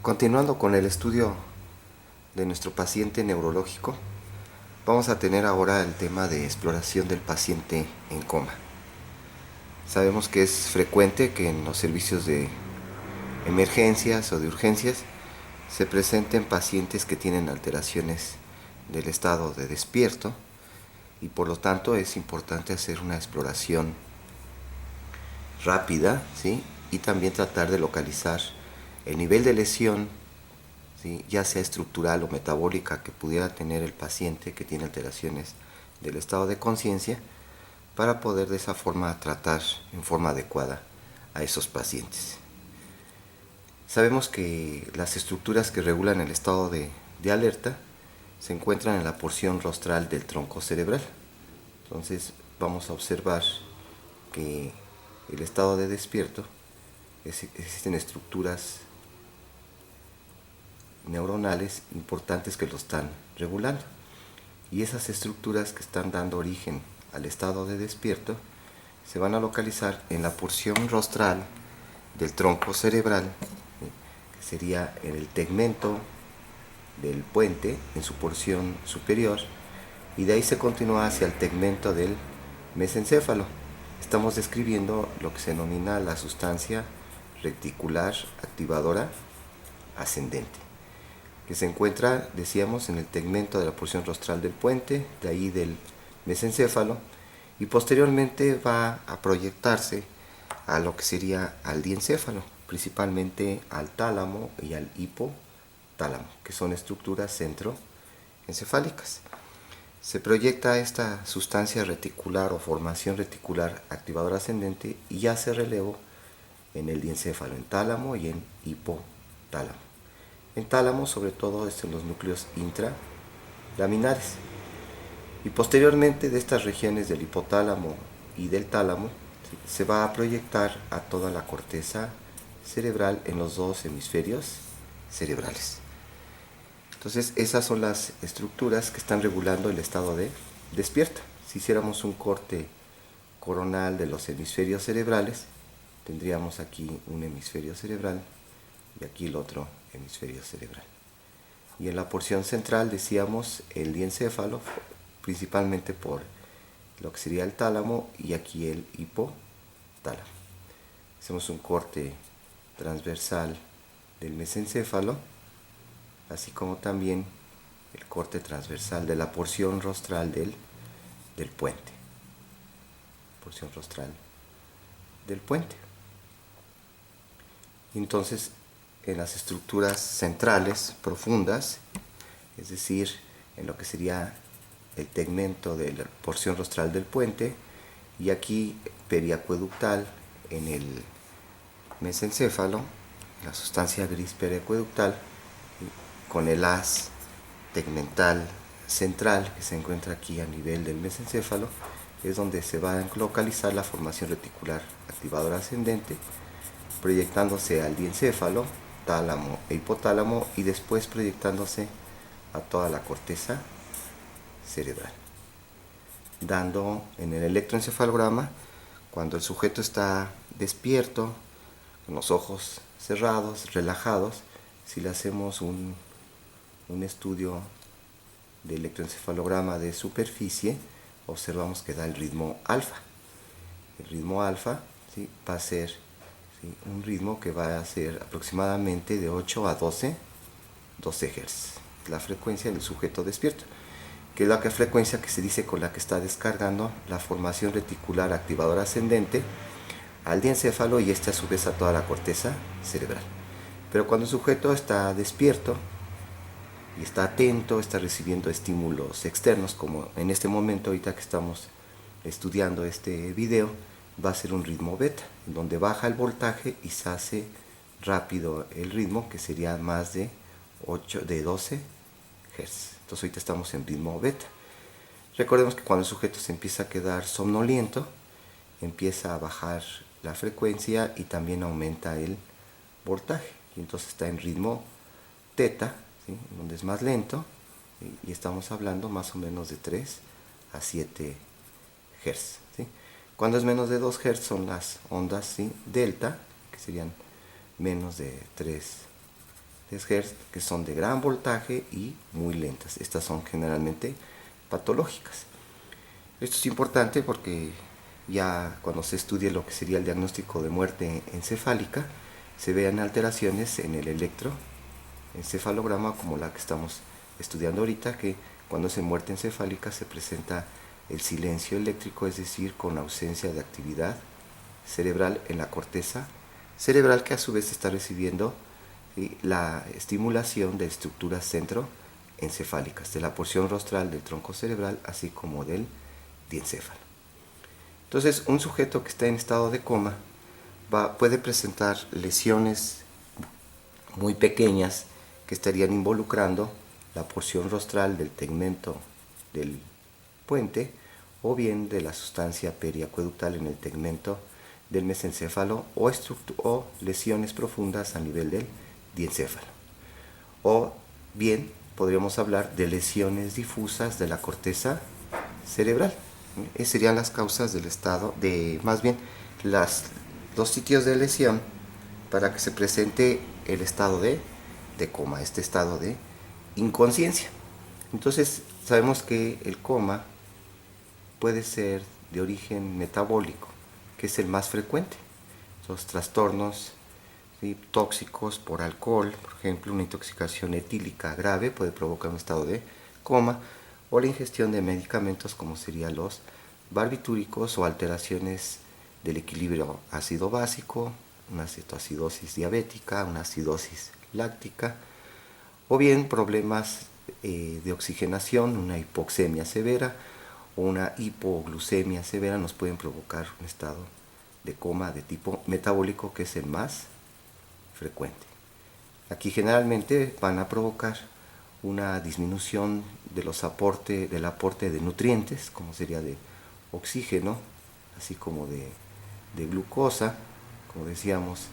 Continuando con el estudio de nuestro paciente neurológico, vamos a tener ahora el tema de exploración del paciente en coma. Sabemos que es frecuente que en los servicios de emergencias o de urgencias se presenten pacientes que tienen alteraciones del estado de despierto y por lo tanto es importante hacer una exploración rápida, ¿sí? Y también tratar de localizar el nivel de lesión, ¿sí? Ya sea estructural o metabólica que pudiera tener el paciente que tiene alteraciones del estado de conciencia, para poder de esa forma tratar en forma adecuada a esos pacientes. Sabemos que las estructuras que regulan el estado de alerta se encuentran en la porción rostral del tronco cerebral. Entonces vamos a observar que el estado de despierto existen estructuras neuronales importantes que lo están regulando. Y esas estructuras que están dando origen al estado de despierto se van a localizar en la porción rostral del tronco cerebral, que sería en el tegmento del puente, en su porción superior, y de ahí se continúa hacia el tegmento del mesencéfalo. Estamos describiendo lo que se denomina la sustancia reticular activadora ascendente, que se encuentra, decíamos, en el tegmento de la porción rostral del puente, de ahí del mesencéfalo, y posteriormente va a proyectarse a lo que sería al diencéfalo, principalmente al tálamo y al hipotálamo, que son estructuras centroencefálicas. Se proyecta esta sustancia reticular o formación reticular activadora ascendente y hace relevo en el diencéfalo, en tálamo y en hipotálamo. En tálamo, sobre todo, es en los núcleos intralaminares. Y posteriormente de estas regiones del hipotálamo y del tálamo se va a proyectar a toda la corteza cerebral en los dos hemisferios cerebrales. Entonces esas son las estructuras que están regulando el estado de despierta. Si hiciéramos un corte coronal de los hemisferios cerebrales, tendríamos aquí un hemisferio cerebral y aquí el otro hemisferio cerebral. Y en la porción central decíamos el diencéfalo, principalmente por lo que sería el tálamo, y aquí el hipotálamo. Hacemos un corte transversal del mesencéfalo, así como también el corte transversal de la porción rostral del puente. Porción rostral del puente. Entonces, en las estructuras centrales profundas, es decir, en lo que sería el tegmento de la porción rostral del puente, y aquí periacueductal en el mesencéfalo, la sustancia gris periacueductal, con el haz tegmental central que se encuentra aquí a nivel del mesencéfalo, es donde se va a localizar la formación reticular activadora ascendente, proyectándose al diencéfalo, tálamo e hipotálamo, y después proyectándose a toda la corteza cerebral, dando en el electroencefalograma, cuando el sujeto está despierto, con los ojos cerrados, relajados, si le hacemos un estudio de electroencefalograma de superficie, observamos que da el ritmo alfa. El ritmo alfa, ¿sí?, va a ser, ¿sí?, un ritmo que va a ser aproximadamente de 8 a 12 Hz, la frecuencia del sujeto despierto, que es la frecuencia que se dice con la que está descargando la formación reticular activadora ascendente al diencéfalo y a su vez a toda la corteza cerebral. Pero cuando el sujeto está despierto y está atento, está recibiendo estímulos externos, como en este momento ahorita que estamos estudiando este video, va a ser un ritmo beta, donde baja el voltaje y se hace rápido el ritmo, que sería más de 12 Hz. Entonces ahorita estamos en ritmo beta. Recordemos que cuando el sujeto se empieza a quedar somnoliento, empieza a bajar la frecuencia y también aumenta el voltaje. Y entonces está en ritmo teta, ¿sí?, donde es más lento, ¿sí?, y estamos hablando más o menos de 3 a 7 Hz. ¿Sí? Cuando es menos de 2 Hz son las ondas, ¿sí?, delta, que serían menos de 3 Hz, que son de gran voltaje y muy lentas. Estas son generalmente patológicas. Esto es importante porque ya cuando se estudie lo que sería el diagnóstico de muerte encefálica, se vean alteraciones en el electroencefalograma como la que estamos estudiando ahorita, que cuando se muerte encefálica se presenta el silencio eléctrico, es decir, con ausencia de actividad cerebral en la corteza cerebral, que a su vez está recibiendo la estimulación de estructuras centroencefálicas, de la porción rostral del tronco cerebral, así como del diencéfalo. Entonces, un sujeto que está en estado de coma puede presentar lesiones muy pequeñas que estarían involucrando la porción rostral del tegmento del puente, o bien de la sustancia periacueductal en el tegmento del mesencéfalo, o lesiones profundas a nivel del diencéfalo. O bien podríamos hablar de lesiones difusas de la corteza cerebral. Esas serían las causas del estado más bien los sitios de lesión para que se presente el estado de coma, este estado de inconsciencia. Entonces sabemos que el coma puede ser de origen metabólico, que es el más frecuente. Los trastornos, ¿sí?, tóxicos por alcohol, por ejemplo, una intoxicación etílica grave puede provocar un estado de coma, o la ingestión de medicamentos como serían los barbitúricos, o alteraciones del equilibrio ácido-básico, una cetoacidosis diabética, una acidosis láctica, o bien problemas de oxigenación, una hipoxemia severa o una hipoglucemia severa nos pueden provocar un estado de coma de tipo metabólico, que es el más frecuente. Aquí generalmente van a provocar una disminución del aporte de nutrientes, como sería de oxígeno, así como de glucosa, como decíamos,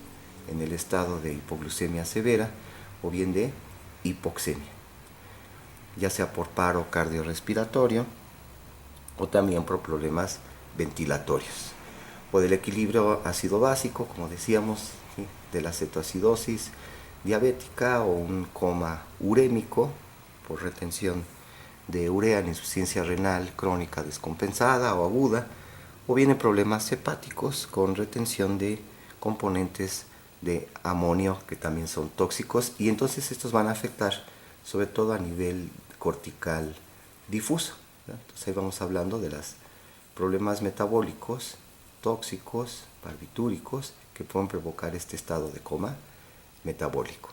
en el estado de hipoglucemia severa, o bien de hipoxemia, ya sea por paro cardiorrespiratorio o también por problemas ventilatorios, o del equilibrio ácido-básico, como decíamos, ¿sí?, de la cetoacidosis diabética, o un coma urémico por retención de urea en insuficiencia renal crónica descompensada o aguda, o bien en problemas hepáticos con retención de componentes de amonio que también son tóxicos, y entonces estos van a afectar sobre todo a nivel cortical difuso, ¿no? Entonces ahí vamos hablando de los problemas metabólicos, tóxicos, barbitúricos, que pueden provocar este estado de coma metabólico.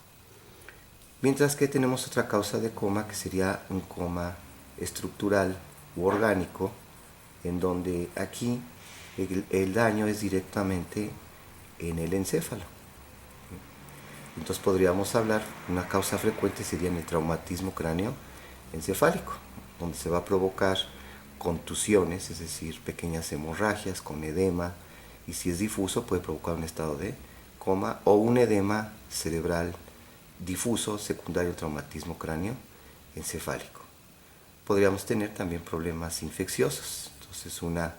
Mientras que tenemos otra causa de coma, que sería un coma estructural u orgánico, en donde aquí el daño es directamente en el encéfalo. Entonces podríamos hablar, una causa frecuente sería en el traumatismo cráneo-encefálico, donde se va a provocar contusiones, es decir, pequeñas hemorragias con edema, y si es difuso puede provocar un estado de coma, o un edema cerebral difuso secundario al traumatismo cráneo-encefálico. Podríamos tener también problemas infecciosos, entonces una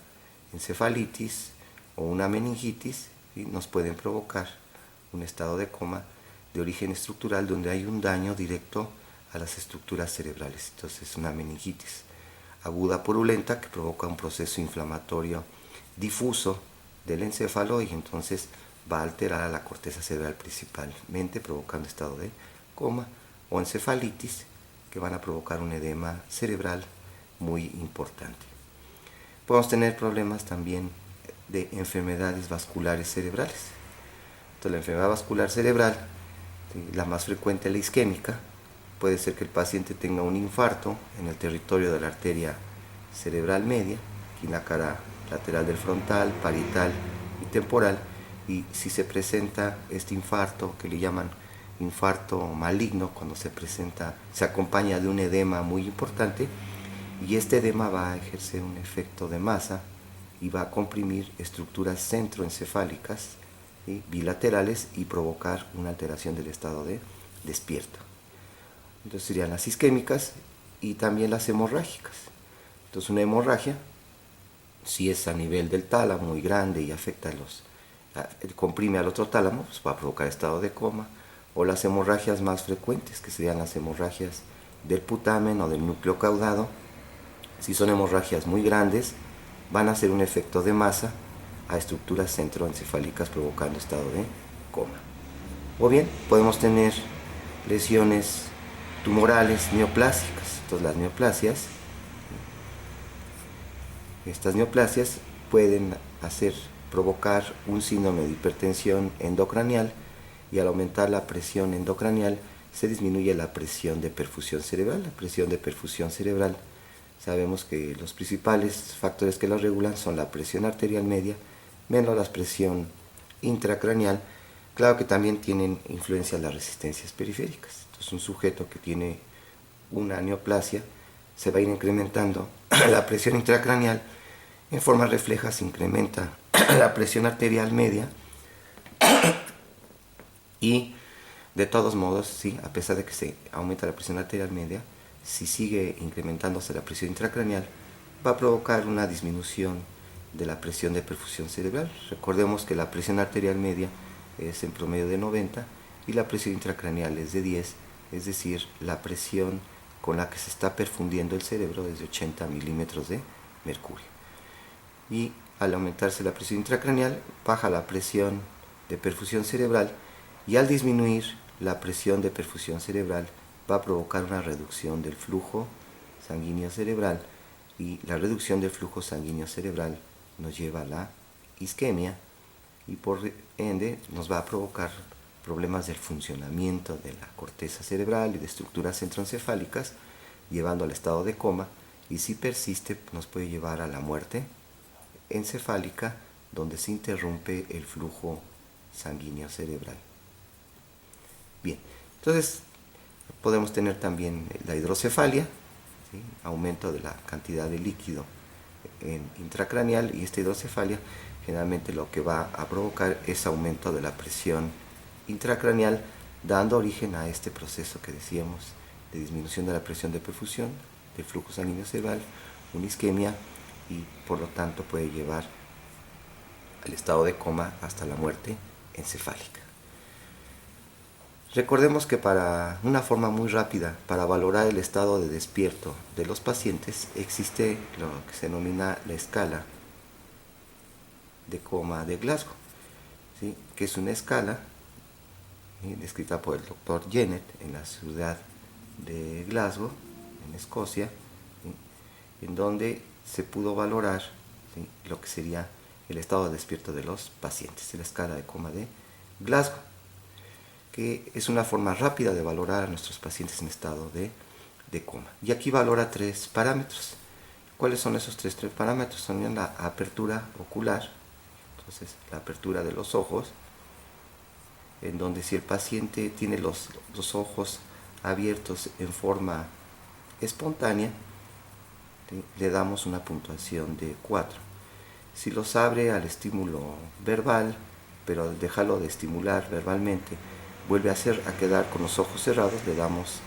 encefalitis o una meningitis, ¿sí?, nos pueden provocar un estado de coma de origen estructural, donde hay un daño directo a las estructuras cerebrales. Entonces una meningitis aguda purulenta que provoca un proceso inflamatorio difuso del encéfalo, y entonces va a alterar a la corteza cerebral principalmente, provocando estado de coma, o encefalitis que van a provocar un edema cerebral muy importante. Podemos tener problemas también de enfermedades vasculares cerebrales. Entonces, la enfermedad vascular cerebral, la más frecuente, la isquémica, puede ser que el paciente tenga un infarto en el territorio de la arteria cerebral media, aquí en la cara lateral del frontal, parietal y temporal, y si se presenta este infarto, que le llaman infarto maligno, cuando se acompaña de un edema muy importante, y este edema va a ejercer un efecto de masa y va a comprimir estructuras centroencefálicas, ¿sí?, bilaterales, y provocar una alteración del estado de despierto. Entonces serían las isquémicas y también las hemorrágicas. Entonces una hemorragia, si es a nivel del tálamo muy grande y afecta comprime al otro tálamo, pues va a provocar estado de coma, o las hemorragias más frecuentes, que serían las hemorragias del putamen o del núcleo caudado. Si son hemorragias muy grandes, van a hacer un efecto de masa a estructuras centroencefálicas provocando estado de coma. O bien podemos tener lesiones tumorales neoplásicas. Entonces las neoplasias, estas neoplasias pueden provocar un síndrome de hipertensión endocranial, y al aumentar la presión endocranial se disminuye la presión de perfusión cerebral. La presión de perfusión cerebral, sabemos que los principales factores que la regulan son la presión arterial media menos la presión intracraneal. Claro que también tienen influencia las resistencias periféricas. Entonces un sujeto que tiene una neoplasia se va a ir incrementando la presión intracraneal, en forma refleja se incrementa la presión arterial media, y de todos modos, sí, a pesar de que se aumenta la presión arterial media, si sigue incrementándose la presión intracraneal, va a provocar una disminución de la presión de perfusión cerebral. Recordemos que la presión arterial media es en promedio de 90 y la presión intracraneal es de 10, es decir, la presión con la que se está perfundiendo el cerebro es de 80 milímetros de mercurio. Y al aumentarse la presión intracraneal, baja la presión de perfusión cerebral, y al disminuir la presión de perfusión cerebral va a provocar una reducción del flujo sanguíneo cerebral, y la reducción del flujo sanguíneo cerebral nos lleva a la isquemia, y por ende nos va a provocar problemas del funcionamiento de la corteza cerebral y de estructuras centroencefálicas, llevando al estado de coma, y si persiste nos puede llevar a la muerte encefálica, donde se interrumpe el flujo sanguíneo cerebral. Bien, entonces podemos tener también la hidrocefalia, ¿sí? Aumento de la cantidad de líquido intracraneal, y esta hidrocefalia generalmente lo que va a provocar es aumento de la presión intracraneal, dando origen a este proceso que decíamos de disminución de la presión de perfusión, del flujo sanguíneo cerebral, una isquemia, y por lo tanto puede llevar al estado de coma hasta la muerte encefálica. Recordemos que para una forma muy rápida para valorar el estado de despierto de los pacientes existe lo que se denomina la escala de coma de Glasgow, ¿sí? Que es una escala descrita por el doctor Jennett en la ciudad de Glasgow, en Escocia, ¿sí? En donde se pudo valorar, ¿sí?, lo que sería el estado de despierto de los pacientes, la escala de coma de Glasgow, que es una forma rápida de valorar a nuestros pacientes en estado de coma. Y aquí valora 3 parámetros. ¿Cuáles son esos 3 parámetros? Son la apertura ocular, entonces la apertura de los ojos, en donde si el paciente tiene los ojos abiertos en forma espontánea, ¿sí?, le damos una puntuación de 4. Si los abre al estímulo verbal, pero al dejarlo de estimular verbalmente, vuelve a quedar con los ojos cerrados, le damos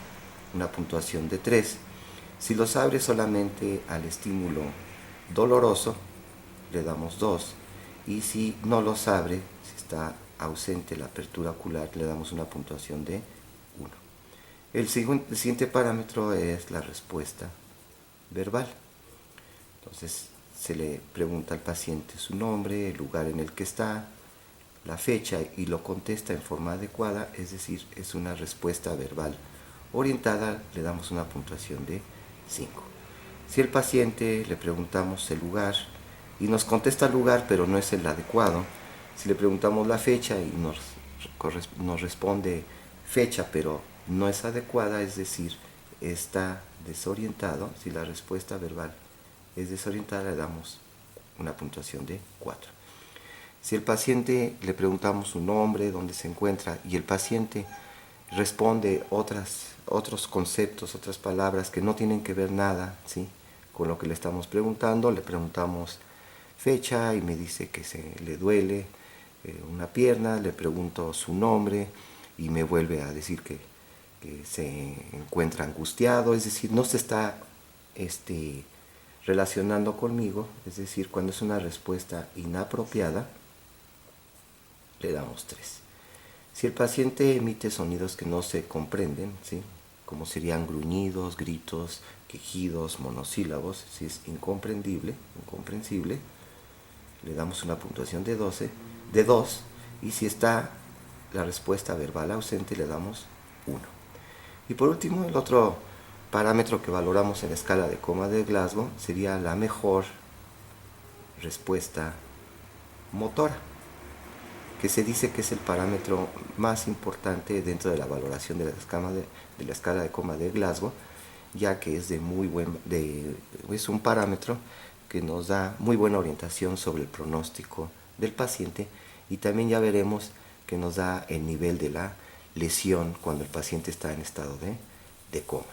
una puntuación de 3. Si los abre solamente al estímulo doloroso, le damos 2. Y si no los abre, si está ausente la apertura ocular, le damos una puntuación de 1. El siguiente parámetro es la respuesta verbal. Entonces se le pregunta al paciente su nombre, el lugar en el que está, la fecha, y lo contesta en forma adecuada, es decir, es una respuesta verbal orientada, le damos una puntuación de 5. Si el paciente le preguntamos el lugar y nos contesta el lugar pero no es el adecuado, si le preguntamos la fecha y nos responde fecha pero no es adecuada, es decir, está desorientado, si la respuesta verbal es desorientada, le damos una puntuación de 4. Si el paciente le preguntamos su nombre, dónde se encuentra, y el paciente responde otros conceptos, otras palabras que no tienen que ver nada, ¿sí?, con lo que le estamos preguntando, le preguntamos fecha y me dice que se le duele una pierna, le pregunto su nombre y me vuelve a decir que se encuentra angustiado, es decir, no se está relacionando conmigo, es decir, cuando es una respuesta inapropiada, le damos 3. Si el paciente emite sonidos que no se comprenden, ¿sí?, como serían gruñidos, gritos, quejidos, monosílabos, si es incomprensible, le damos una puntuación de 2, y si está la respuesta verbal ausente, le damos 1. Y por último, el otro parámetro que valoramos en la escala de coma de Glasgow sería la mejor respuesta motora, que se dice que es el parámetro más importante dentro de la valoración de la escala de coma de Glasgow, ya que es es un parámetro que nos da muy buena orientación sobre el pronóstico del paciente, y también ya veremos que nos da el nivel de la lesión cuando el paciente está en estado de coma.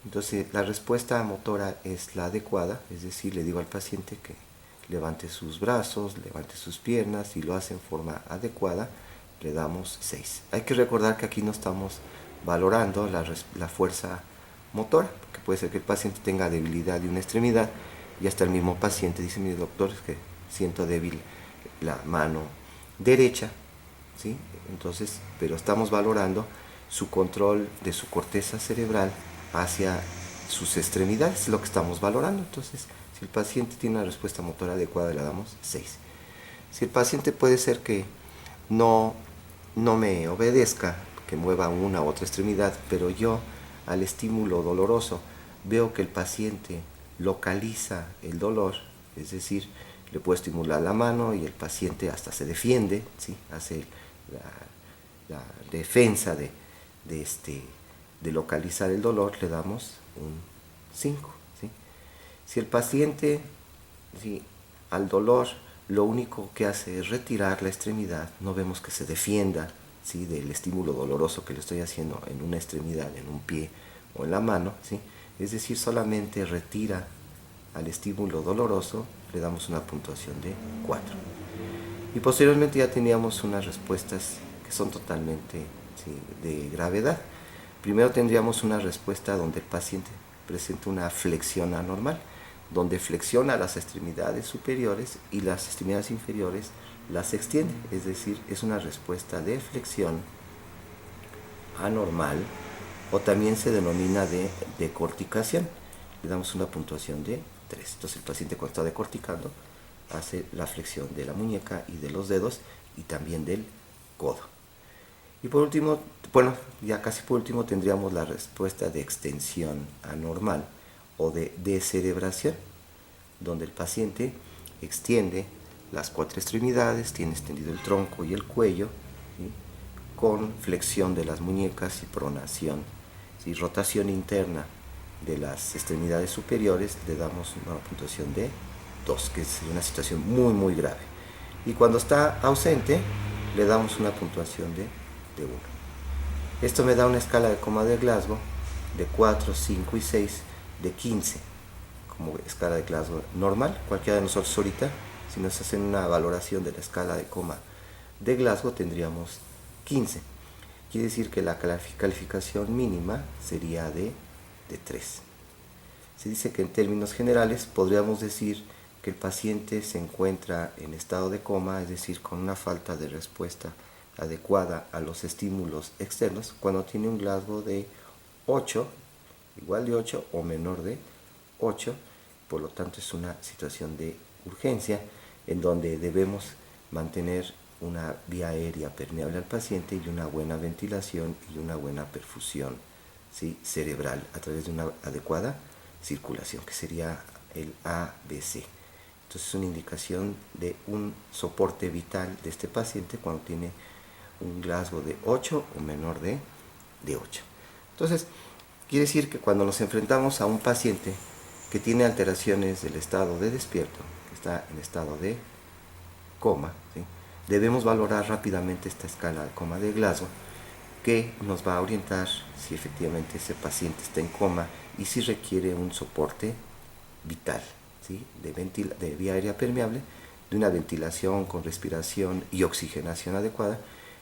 Entonces, la respuesta motora es la adecuada, es decir, le digo al paciente que levante sus brazos, levante sus piernas, y lo hace en forma adecuada, le damos 6. Hay que recordar que aquí no estamos valorando la fuerza motora, porque puede ser que el paciente tenga debilidad de una extremidad, y hasta el mismo paciente dice: mi doctor, es que siento débil la mano derecha, ¿sí? Entonces, pero estamos valorando su control de su corteza cerebral hacia sus extremidades, es lo que estamos valorando. Entonces, si el paciente tiene una respuesta motora adecuada, le damos 6. Si el paciente puede ser que no me obedezca, que mueva una u otra extremidad, pero yo al estímulo doloroso veo que el paciente localiza el dolor, es decir, le puedo estimular la mano y el paciente hasta se defiende, ¿sí?, hace la defensa de localizar el dolor, le damos un 5. ¿sí? Si el paciente, ¿sí?, al dolor lo único que hace es retirar la extremidad, no vemos que se defienda, ¿sí?, del estímulo doloroso que le estoy haciendo en una extremidad, en un pie o en la mano, ¿sí?, es decir, solamente retira al estímulo doloroso, le damos una puntuación de 4. Y posteriormente ya teníamos unas respuestas que son totalmente, ¿sí?, de gravedad. Primero tendríamos una respuesta donde el paciente presenta una flexión anormal, donde flexiona las extremidades superiores y las extremidades inferiores las extiende, es decir, es una respuesta de flexión anormal, o también se denomina de decorticación. Le damos una puntuación de 3. Entonces el paciente, cuando está decorticando, hace la flexión de la muñeca y de los dedos, y también del codo. Y por último, bueno, ya casi por último, tendríamos la respuesta de extensión anormal o de descerebración, donde el paciente extiende las 4 extremidades, tiene extendido el tronco y el cuello, ¿sí?, con flexión de las muñecas y pronación, ¿sí?, rotación interna de las extremidades superiores. Le damos una puntuación de 2, que es una situación muy muy grave. Y cuando está ausente, le damos una puntuación de 1. Esto me da una escala de coma de Glasgow de 4, 5 y 6, de 15, como escala de Glasgow normal. Cualquiera de nosotros ahorita, si nos hacen una valoración de la escala de coma de Glasgow, tendríamos 15. Quiere decir que la calificación mínima sería de 3. Se dice que en términos generales podríamos decir que el paciente se encuentra en estado de coma, es decir, con una falta de respuesta adecuada a los estímulos externos, cuando tiene un Glasgow de 8, igual de 8 o menor de 8. Por lo tanto, es una situación de urgencia en donde debemos mantener una vía aérea permeable al paciente y una buena ventilación y una buena perfusión, ¿sí?, cerebral a través de una adecuada circulación, que sería el ABC. Entonces, es una indicación de un soporte vital de este paciente cuando tiene un Glasgow de 8 o menor de 8. Entonces, quiere decir que cuando nos enfrentamos a un paciente que tiene alteraciones del estado de despierto, que está en estado de coma, ¿sí?, debemos valorar rápidamente esta escala de coma de Glasgow, que nos va a orientar si efectivamente ese paciente está en coma y si requiere un soporte vital, ¿sí?, de vía aérea permeable, de una ventilación con respiración y oxigenación adecuada,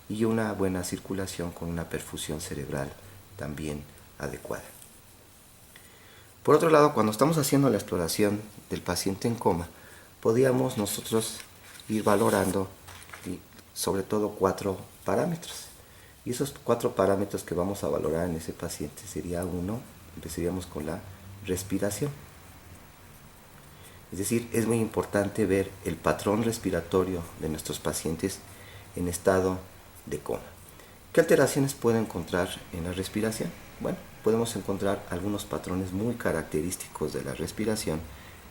y una buena circulación con una perfusión cerebral también adecuada. Por otro lado, cuando estamos haciendo la exploración del paciente en coma, podríamos nosotros ir valorando, ¿sí?, sobre todo 4 parámetros. Y esos 4 parámetros que vamos a valorar en ese paciente sería uno, empezaríamos con la respiración. Es decir, es muy importante ver el patrón respiratorio de nuestros pacientes en estado de coma. ¿Qué alteraciones puedo encontrar en la respiración? Bueno, podemos encontrar algunos patrones muy característicos de la respiración,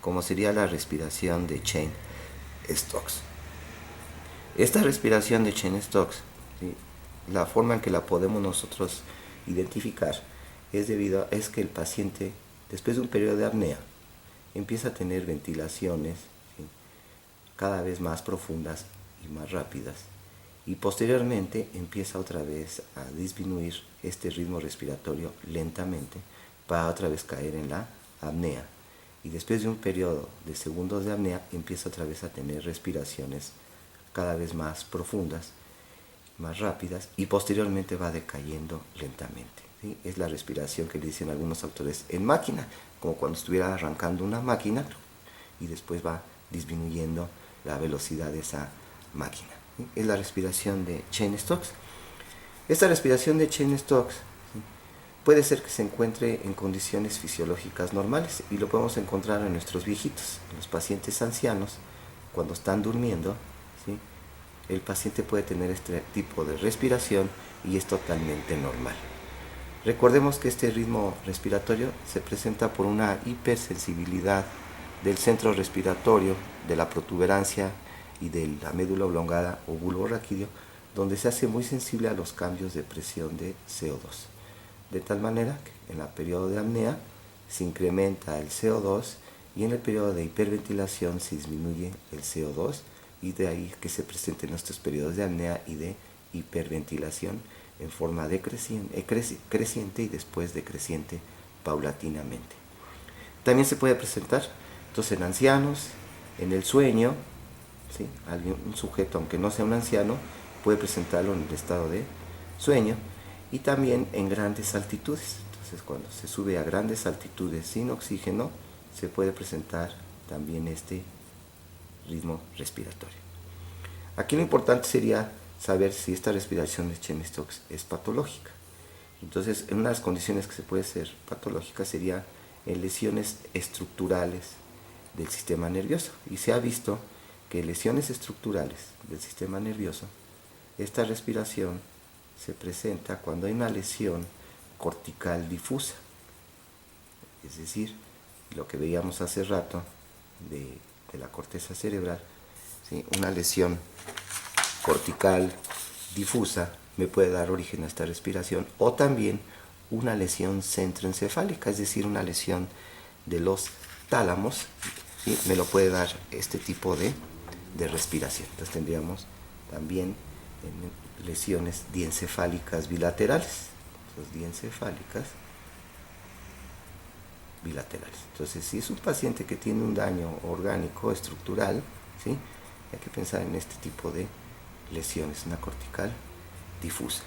como sería la respiración de Cheyne-Stokes. Esta respiración de Cheyne-Stokes, ¿sí?, la forma en que la podemos nosotros identificar es que el paciente, después de un periodo de apnea, empieza a tener ventilaciones, ¿sí?, cada vez más profundas y más rápidas, y posteriormente empieza otra vez a disminuir este ritmo respiratorio lentamente para otra vez caer en la apnea, y después de un periodo de segundos de apnea empieza otra vez a tener respiraciones cada vez más profundas, más rápidas, y posteriormente va decayendo lentamente, ¿sí? Es la respiración que le dicen algunos autores en máquina, como cuando estuviera arrancando una máquina y después va disminuyendo la velocidad de esa máquina, ¿sí? Es la respiración de Cheyne-Stokes. Esta respiración de Cheyne-Stokes, ¿sí?, puede ser que se encuentre en condiciones fisiológicas normales, y lo podemos encontrar en nuestros viejitos, en los pacientes ancianos, cuando están durmiendo, ¿sí?, el paciente puede tener este tipo de respiración y es totalmente normal. Recordemos que este ritmo respiratorio se presenta por una hipersensibilidad del centro respiratorio, de la protuberancia y de la médula oblongada o bulbo raquídeo, donde se hace muy sensible a los cambios de presión de CO2. De tal manera que en el periodo de apnea se incrementa el CO2 y en el periodo de hiperventilación se disminuye el CO2, y de ahí que se presenten estos periodos de apnea y de hiperventilación en forma creciente y después decreciente paulatinamente. También se puede presentar entonces en ancianos, en el sueño, ¿sí?, un sujeto, aunque no sea un anciano, puede presentarlo en el estado de sueño, y también en grandes altitudes. Entonces, cuando se sube a grandes altitudes sin oxígeno, se puede presentar también este ritmo respiratorio. Aquí lo importante sería saber si esta respiración de Cheyne-Stokes es patológica. Entonces, en unas condiciones que se puede ser patológica sería en lesiones estructurales del sistema nervioso. Y se ha visto que en lesiones estructurales del sistema nervioso, esta respiración se presenta cuando hay una lesión cortical difusa. Es decir, lo que veíamos hace rato de la corteza cerebral, ¿sí?, una lesión cortical difusa me puede dar origen a esta respiración, o también una lesión centroencefálica, es decir, una lesión de los tálamos, ¿sí?, me lo puede dar este tipo de respiración. Entonces tendríamos también lesiones diencefálicas bilaterales. Entonces, diencefálicas bilaterales. Entonces, si es un paciente que tiene un daño orgánico estructural, ¿sí?, hay que pensar en este tipo de lesiones, una cortical difusa.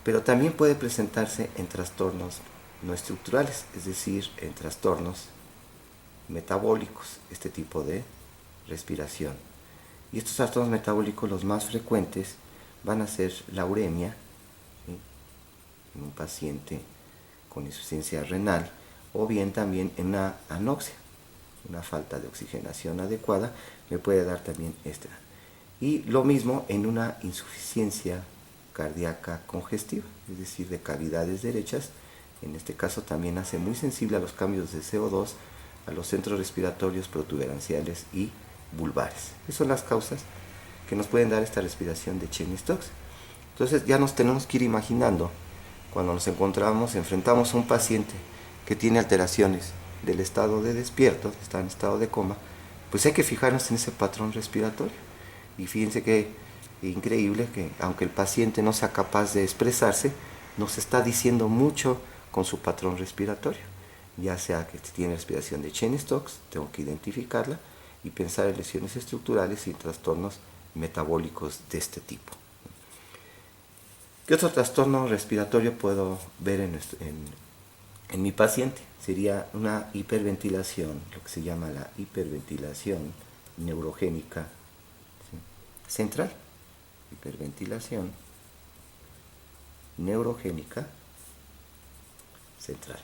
Pero también puede presentarse en trastornos no estructurales, es decir, en trastornos metabólicos, este tipo de respiración. Y estos trastornos metabólicos, los más frecuentes, van a ser la uremia, ¿sí?, en un paciente con insuficiencia renal, o bien también en una anoxia, una falta de oxigenación adecuada, me puede dar también esta. Y lo mismo en una insuficiencia cardíaca congestiva, es decir, de cavidades derechas. En este caso también hace muy sensible a los cambios de CO2, a los centros respiratorios protuberanciales y vulvares. Esas son las causas que nos pueden dar esta respiración de Cheyne-Stokes. Entonces ya nos tenemos que ir imaginando, cuando nos enfrentamos a un paciente que tiene alteraciones del estado de despierto, está en estado de coma, pues hay que fijarnos en ese patrón respiratorio. Y fíjense que increíble que aunque el paciente no sea capaz de expresarse, nos está diciendo mucho con su patrón respiratorio. Ya sea que tiene respiración de Cheyne-Stokes, tengo que identificarla y pensar en lesiones estructurales y trastornos metabólicos de este tipo. ¿Qué otro trastorno respiratorio puedo ver en mi paciente? Sería una hiperventilación, lo que se llama la hiperventilación neurogénica, ¿sí?, central. Hiperventilación neurogénica central.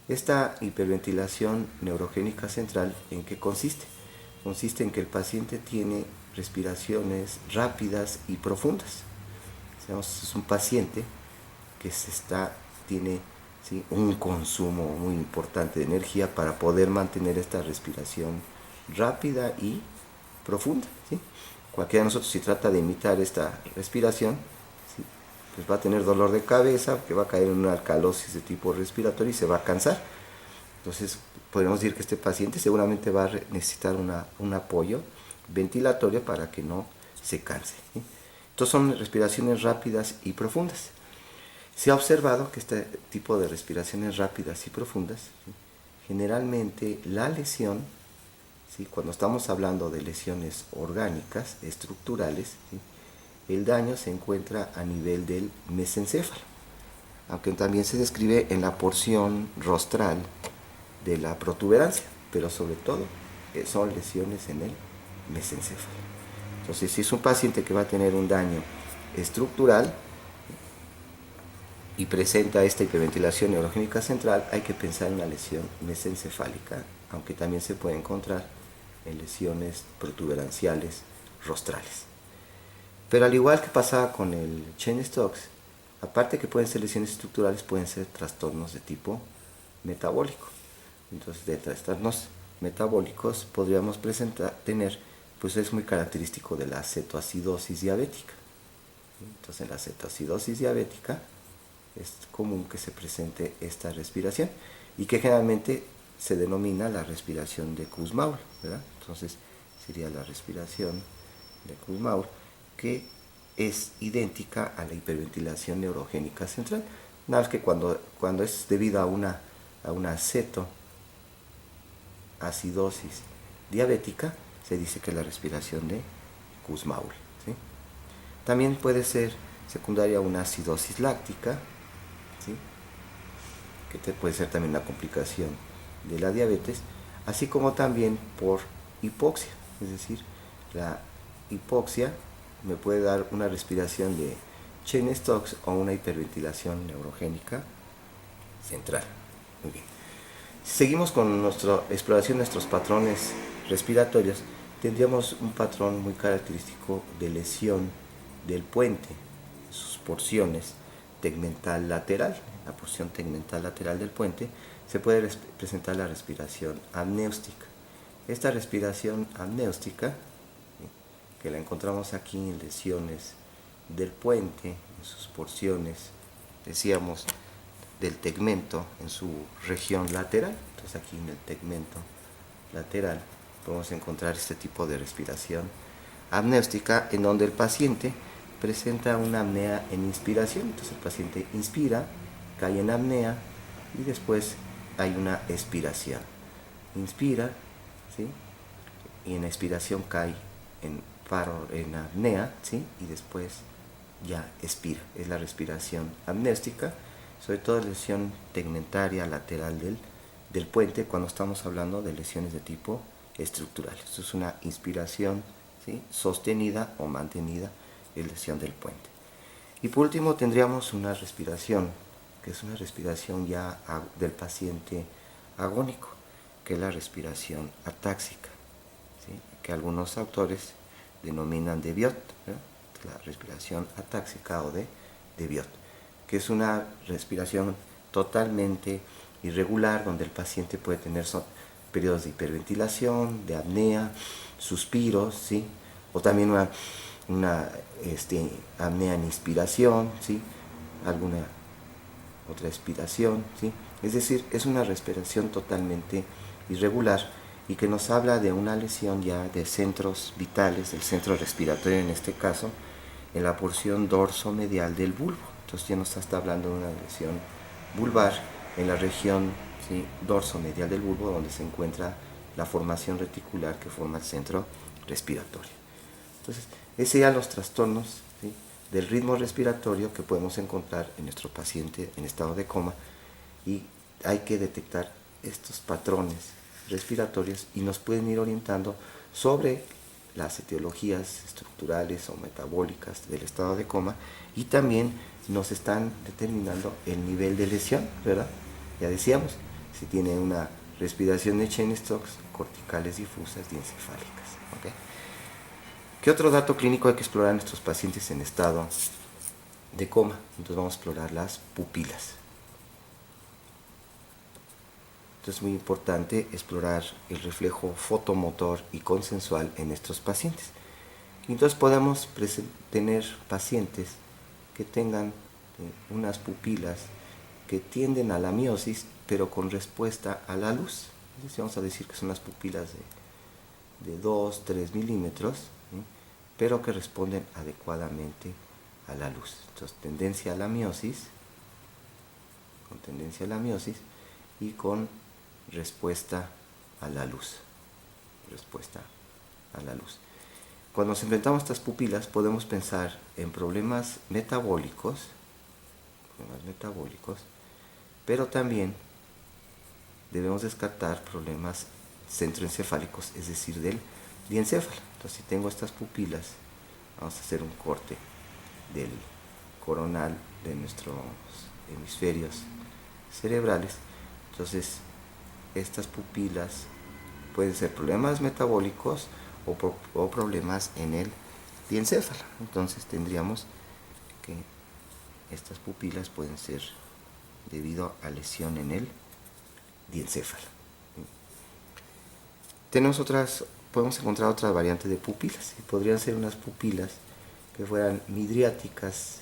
Esta hiperventilación neurogénica central, ¿en qué consiste? Consiste en que el paciente tiene respiraciones rápidas y profundas. Es un paciente que tiene, ¿sí?, un consumo muy importante de energía para poder mantener esta respiración rápida y profunda, ¿sí? Cualquiera de nosotros, si trata de imitar esta respiración, ¿sí?, pues va a tener dolor de cabeza, que va a caer en una alcalosis de tipo respiratorio y se va a cansar. Entonces, podemos decir que este paciente seguramente va a necesitar un apoyo ventilatorio para que no se canse, ¿sí? Entonces, son respiraciones rápidas y profundas. Se ha observado que este tipo de respiraciones rápidas y profundas, ¿sí?, generalmente la lesión, ¿sí?, cuando estamos hablando de lesiones orgánicas, estructurales, ¿sí?, el daño se encuentra a nivel del mesencéfalo, aunque también se describe en la porción rostral de la protuberancia, pero sobre todo son lesiones en el mesencéfalo. Entonces, si es un paciente que va a tener un daño estructural y presenta esta hiperventilación neurogénica central, hay que pensar en una lesión mesencefálica, aunque también se puede encontrar en lesiones protuberanciales rostrales. Pero al igual que pasaba con el Cheyne-Stokes, aparte que pueden ser lesiones estructurales, pueden ser trastornos de tipo metabólico. Entonces, de trastornos metabólicos podríamos tener, pues es muy característico de la cetoacidosis diabética. Entonces, en la cetoacidosis diabética es común que se presente esta respiración y que generalmente se denomina la respiración de Kussmaul, ¿verdad? Entonces, sería la respiración de Kussmaul, que es idéntica a la hiperventilación neurogénica central, nada más que cuando es debido a una cetoacidosis diabética, se dice que es la respiración de Kussmaul, ¿sí? También puede ser secundaria a una acidosis láctica, ¿sí?, que puede ser también una complicación de la diabetes, así como también por hipoxia, es decir, la hipoxia me puede dar una respiración de Cheyne-Stokes o una hiperventilación neurogénica central. Muy bien. Si seguimos con nuestra exploración de nuestros patrones respiratorios, tendríamos un patrón muy característico de lesión del puente, sus porciones tegmental lateral. La porción tegmental lateral del puente se puede presentar la respiración apnéustica. Esta respiración apnéustica, que la encontramos aquí en lesiones del puente, en sus porciones, decíamos, del tegmento en su región lateral. Entonces, aquí en el tegmento lateral podemos encontrar este tipo de respiración apnéustica, en donde el paciente presenta una apnea en inspiración. Entonces, el paciente inspira, cae en apnea y después hay una expiración. Inspira, ¿sí?, y en expiración cae en apnea, ¿sí?, y después ya expira. Es la respiración apnéstica, sobre todo lesión tegmentaria lateral del puente, cuando estamos hablando de lesiones de tipo estructural. Esto es una inspiración, ¿sí?, sostenida o mantenida en lesión del puente. Y por último tendríamos una respiración, que es una respiración ya del paciente agónico, que es la respiración atáxica, ¿sí?, que algunos autores denominan de Biot, ¿verdad?, la respiración atáxica o de Biot, que es una respiración totalmente irregular, donde el paciente puede tener periodos de hiperventilación, de apnea, suspiros, ¿sí?, o también una apnea en inspiración, ¿sí?, alguna otra expiración, ¿sí? Es decir, es una respiración totalmente irregular y que nos habla de una lesión ya de centros vitales, del centro respiratorio en este caso, en la porción dorsomedial del bulbo. Entonces ya nos está hablando de una lesión vulvar en la región, ¿sí?, dorsomedial del bulbo, donde se encuentra la formación reticular que forma el centro respiratorio. Entonces, esos serían los trastornos, ¿sí?, del ritmo respiratorio que podemos encontrar en nuestro paciente en estado de coma, y hay que detectar estos patrones respiratorios y nos pueden ir orientando sobre las etiologías estructurales o metabólicas del estado de coma, y también nos están determinando el nivel de lesión, ¿verdad? Ya decíamos, si tiene una respiración de Cheyne-Stokes, corticales difusas, diencefálicas. ¿Okay? ¿Qué otro dato clínico hay que explorar en estos pacientes en estado de coma? Entonces vamos a explorar las pupilas. Entonces es muy importante explorar el reflejo fotomotor y consensual en estos pacientes. Entonces podemos tener pacientes que tengan unas pupilas que tienden a la miosis, pero con respuesta a la luz. Entonces vamos a decir que son unas pupilas de 2, 3 milímetros, ¿sí? Pero que responden adecuadamente a la luz. Entonces tendencia a la miosis, con tendencia a la miosis y con respuesta a la luz. Respuesta a la luz. Cuando nos enfrentamos a estas pupilas podemos pensar en problemas metabólicos, pero también debemos descartar problemas centroencefálicos, es decir, del diencéfalo. Entonces, si tengo estas pupilas, vamos a hacer un corte del coronal de nuestros hemisferios cerebrales. Entonces, estas pupilas pueden ser problemas metabólicos o problemas en el diencéfalo. Entonces tendríamos que estas pupilas pueden ser debido a lesión en el diencéfalo. Podemos encontrar otras variantes de pupilas, y podrían ser unas pupilas que fueran midriáticas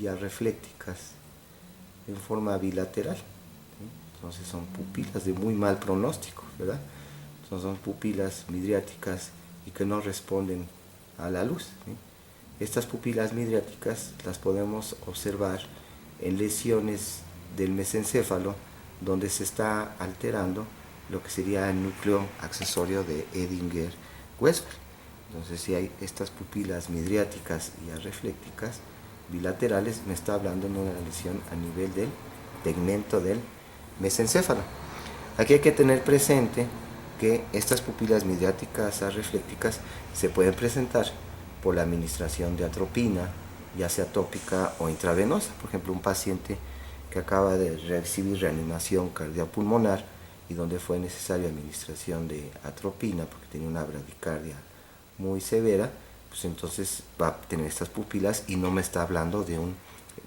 y arreflécticas en forma bilateral. Entonces son pupilas de muy mal pronóstico, ¿verdad? Entonces son pupilas midriáticas y que no responden a la luz, ¿sí? Estas pupilas midriáticas las podemos observar en lesiones del mesencéfalo donde se está alterando lo que sería el núcleo accesorio de Edinger-Westphal. Entonces, si hay estas pupilas midriáticas y arreflécticas bilaterales, me está hablando de una lesión a nivel del tegmento del mesencéfalo. Aquí hay que tener presente que estas pupilas midriáticas arreflécticas se pueden presentar por la administración de atropina, ya sea tópica o intravenosa. Por ejemplo, un paciente que acaba de recibir reanimación cardiopulmonar y donde fue necesaria administración de atropina porque tenía una bradicardia muy severa, pues entonces va a tener estas pupilas y no me está hablando de un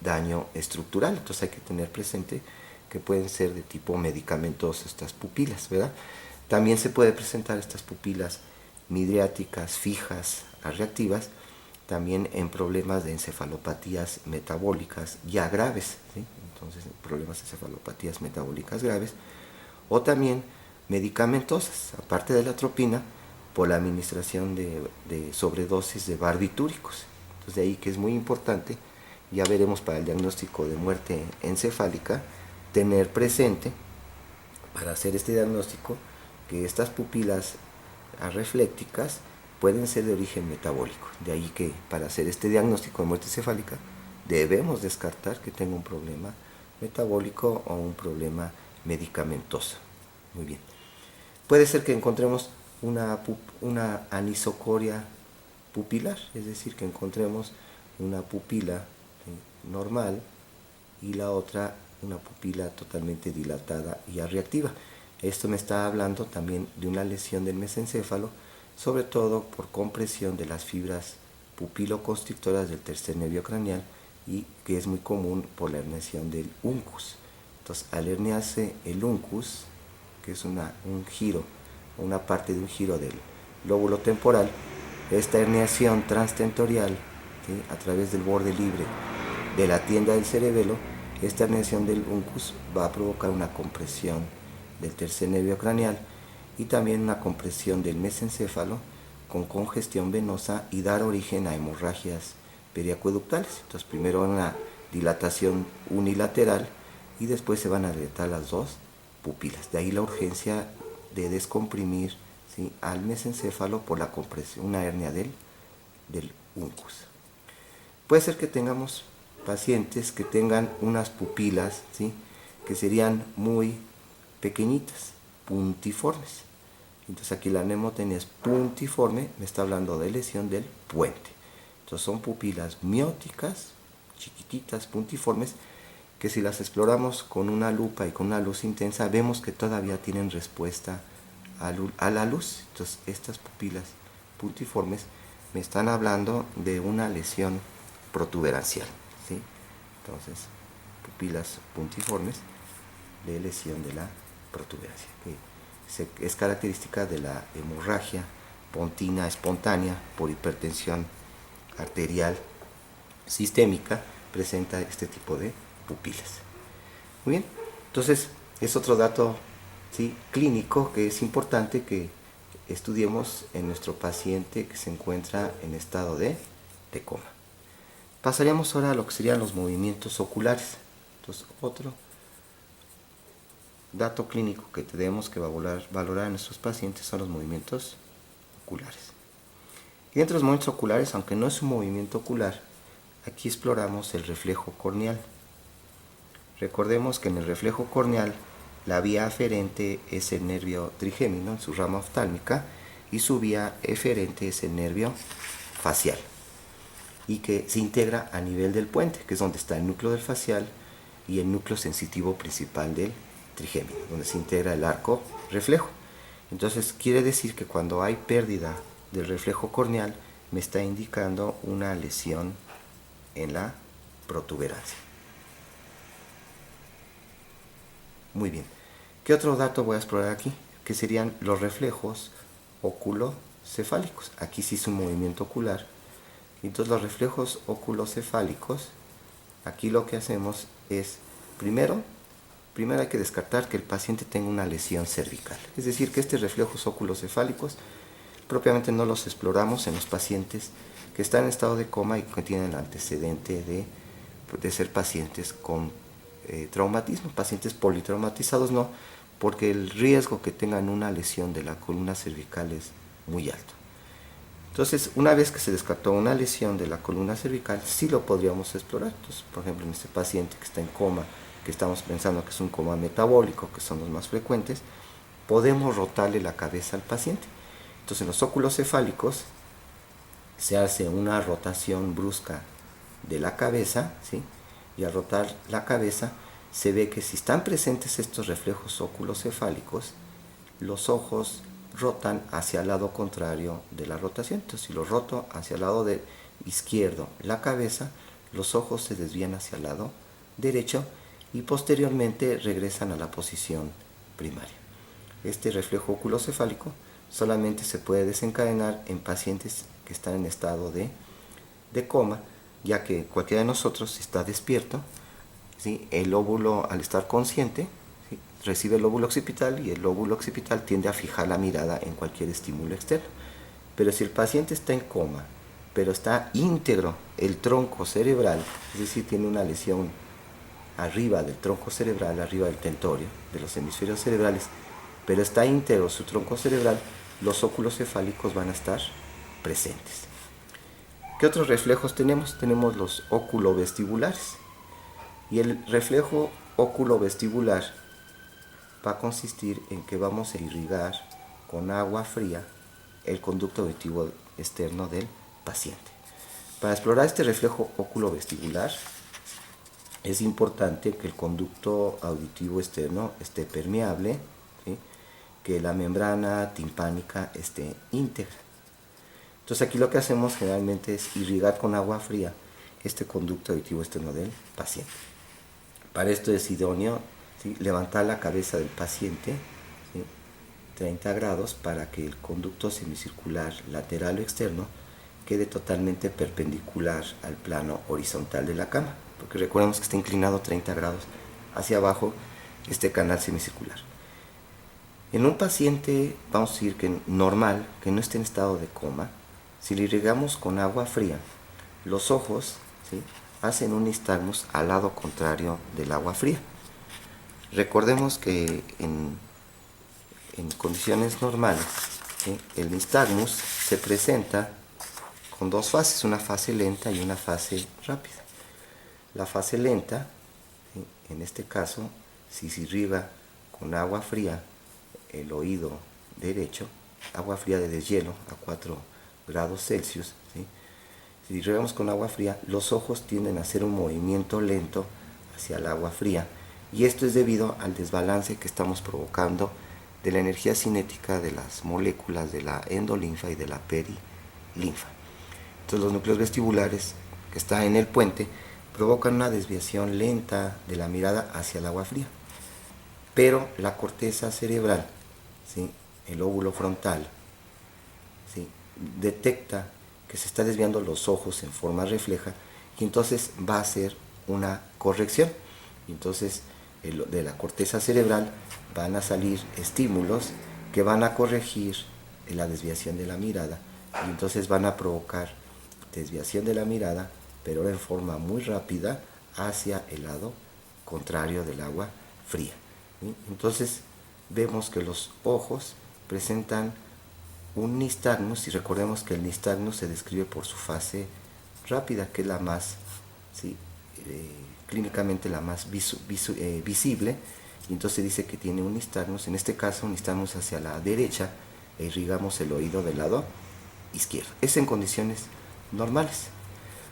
daño estructural. Entonces hay que tener presente que pueden ser de tipo medicamentoso estas pupilas, ¿verdad? También se puede presentar estas pupilas midriáticas fijas a reactivas también en problemas de encefalopatías metabólicas ya graves, ¿sí? Entonces problemas de encefalopatías metabólicas graves, o también medicamentosas, aparte de la atropina, por la administración de sobredosis de barbitúricos. Entonces de ahí que es muy importante, ya veremos para el diagnóstico de muerte encefálica, tener presente para hacer este diagnóstico que estas pupilas arreflécticas pueden ser de origen metabólico. De ahí que para hacer este diagnóstico de muerte encefálica debemos descartar que tenga un problema metabólico o un problema medicamentoso. Muy bien. Puede ser que encontremos una anisocoria pupilar, es decir, que encontremos una pupila normal y la otra una pupila totalmente dilatada y arreactiva. Esto me está hablando también de una lesión del mesencéfalo, sobre todo por compresión de las fibras pupiloconstrictoras del tercer nervio craneal, y que es muy común por la herniación del uncus. Entonces, al herniarse el uncus, que es un giro, una parte de un giro del lóbulo temporal, esta herniación transtentorial, ¿sí?, a través del borde libre de la tienda del cerebelo, esta herniación del uncus va a provocar una compresión del tercer nervio craneal y también una compresión del mesencéfalo con congestión venosa y dar origen a hemorragias periacueductales. Entonces primero una dilatación unilateral y después se van a dilatar las dos pupilas. De ahí la urgencia de descomprimir, ¿sí?, al mesencéfalo por la compresión, una hernia del uncus. Puede ser que tengamos pacientes que tengan unas pupilas, ¿sí?, que serían muy pequeñitas, puntiformes. Entonces aquí la mnemotecnia es puntiforme, me está hablando de lesión del puente. Entonces son pupilas mióticas, chiquititas, puntiformes, que si las exploramos con una lupa y con una luz intensa, vemos que todavía tienen respuesta a la luz. Entonces estas pupilas puntiformes me están hablando de una lesión protuberancial, ¿sí? Entonces, pupilas puntiformes de lesión de la protuberancia, que es característica de la hemorragia pontina espontánea por hipertensión arterial sistémica, presenta este tipo de pupilas. Muy bien, entonces es otro dato, ¿sí?, clínico que es importante que estudiemos en nuestro paciente que se encuentra en estado de coma. Pasaríamos ahora a lo que serían los movimientos oculares. Entonces, otro dato clínico que tenemos que valorar en nuestros pacientes son los movimientos oculares. Y dentro de los movimientos oculares, aunque no es un movimiento ocular, aquí exploramos el reflejo corneal. Recordemos que en el reflejo corneal la vía aferente es el nervio trigémino en su rama oftálmica y su vía eferente es el nervio facial, y que se integra a nivel del puente, que es donde está el núcleo del facial y el núcleo sensitivo principal del trigémino, donde se integra el arco reflejo. Entonces quiere decir que cuando hay pérdida del reflejo corneal me está indicando una lesión en la protuberancia. Muy bien. ¿Qué otro dato voy a explorar aquí? Que serían los reflejos oculocefálicos. Aquí sí es un movimiento ocular. Entonces los reflejos oculocefálicos, aquí lo que hacemos es, primero hay que descartar que el paciente tenga una lesión cervical. Es decir, que estos reflejos oculocefálicos propiamente no los exploramos en los pacientes que están en estado de coma y que tienen el antecedente de ser pacientes con traumatismo, pacientes politraumatizados no, porque el riesgo que tengan una lesión de la columna cervical es muy alto. Entonces, una vez que se descartó una lesión de la columna cervical, sí lo podríamos explorar. Entonces, por ejemplo, en este paciente que está en coma, que estamos pensando que es un coma metabólico, que son los más frecuentes, podemos rotarle la cabeza al paciente. Entonces, en los óculos cefálicos se hace una rotación brusca de la cabeza, ¿sí? Y al rotar la cabeza se ve que si están presentes estos reflejos oculocefálicos, los ojos rotan hacia el lado contrario de la rotación. Entonces, si lo roto hacia el lado izquierdo la cabeza, los ojos se desvían hacia el lado derecho y posteriormente regresan a la posición primaria. Este reflejo oculocefálico solamente se puede desencadenar en pacientes que están en estado de coma, ya que cualquiera de nosotros, si está despierto, ¿sí?, el lóbulo, al estar consciente, ¿sí?, recibe el lóbulo occipital y el lóbulo occipital tiende a fijar la mirada en cualquier estímulo externo. Pero si el paciente está en coma, pero está íntegro el tronco cerebral, es decir, tiene una lesión arriba del tronco cerebral, arriba del tentorio, de los hemisferios cerebrales, pero está íntegro su tronco cerebral, los óculos cefálicos van a estar presentes. ¿Qué otros reflejos tenemos? Tenemos los óculovestibulares. Y el reflejo óculovestibular va a consistir en que vamos a irrigar con agua fría el conducto auditivo externo del paciente. Para explorar este reflejo óculovestibular es importante que el conducto auditivo externo esté permeable, ¿sí?, que la membrana timpánica esté íntegra. Entonces aquí lo que hacemos generalmente es irrigar con agua fría este conducto auditivo externo del paciente. Para esto es idóneo, ¿sí?, levantar la cabeza del paciente, ¿sí?, 30 grados para que el conducto semicircular lateral o externo quede totalmente perpendicular al plano horizontal de la cama, porque recordemos que está inclinado 30 grados hacia abajo este canal semicircular. En un paciente, vamos a decir que normal, que no esté en estado de coma, si le irrigamos con agua fría, los ojos, ¿sí?, hacen un nistagmus al lado contrario del agua fría. Recordemos que en condiciones normales, ¿sí?, el nistagmus se presenta con dos fases, una fase lenta y una fase rápida. La fase lenta, ¿sí?, en este caso, si se irriga con agua fría el oído derecho, agua fría de deshielo a 4 grados Celsius, ¿sí? Si regamos con agua fría, los ojos tienden a hacer un movimiento lento hacia el agua fría, y esto es debido al desbalance que estamos provocando de la energía cinética de las moléculas de la endolinfa y de la perilinfa. Entonces los núcleos vestibulares que están en el puente provocan una desviación lenta de la mirada hacia el agua fría, pero la corteza cerebral, ¿sí?, el lóbulo frontal, ¿sí?, detecta que se está desviando los ojos en forma refleja, y entonces va a hacer una corrección. Y entonces de la corteza cerebral van a salir estímulos que van a corregir la desviación de la mirada, y entonces van a provocar desviación de la mirada, pero ahora en forma muy rápida hacia el lado contrario del agua fría, ¿sí? Entonces vemos que los ojos presentan un nistagmus, y recordemos que el nistagmus se describe por su fase rápida, que es la más, ¿sí?, clínicamente la más visible, y entonces dice que tiene un nistagmus, en este caso un nistagmus hacia la derecha, e irrigamos el oído del lado izquierdo. Es en condiciones normales.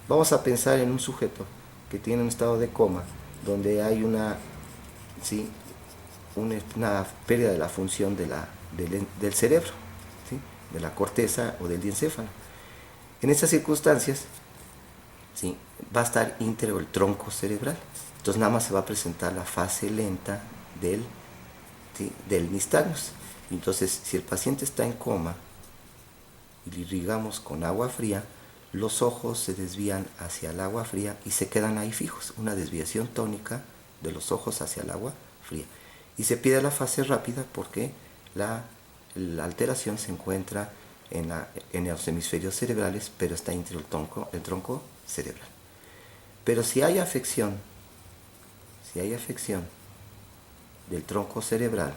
Vamos a pensar en un sujeto que tiene un estado de coma, donde hay una, ¿sí?, una pérdida de la función del cerebro, ¿sí?, de la corteza o del diencéfalo. En estas circunstancias, ¿sí?, va a estar íntegro el tronco cerebral. Entonces nada más se va a presentar la fase lenta ¿sí?, del nistagmus. Entonces, si el paciente está en coma y le irrigamos con agua fría, los ojos se desvían hacia el agua fría y se quedan ahí fijos, una desviación tónica de los ojos hacia el agua fría. Y se pide la fase rápida porque la alteración se encuentra en los hemisferios cerebrales, pero está entre el tronco cerebral. Pero si hay afección del tronco cerebral,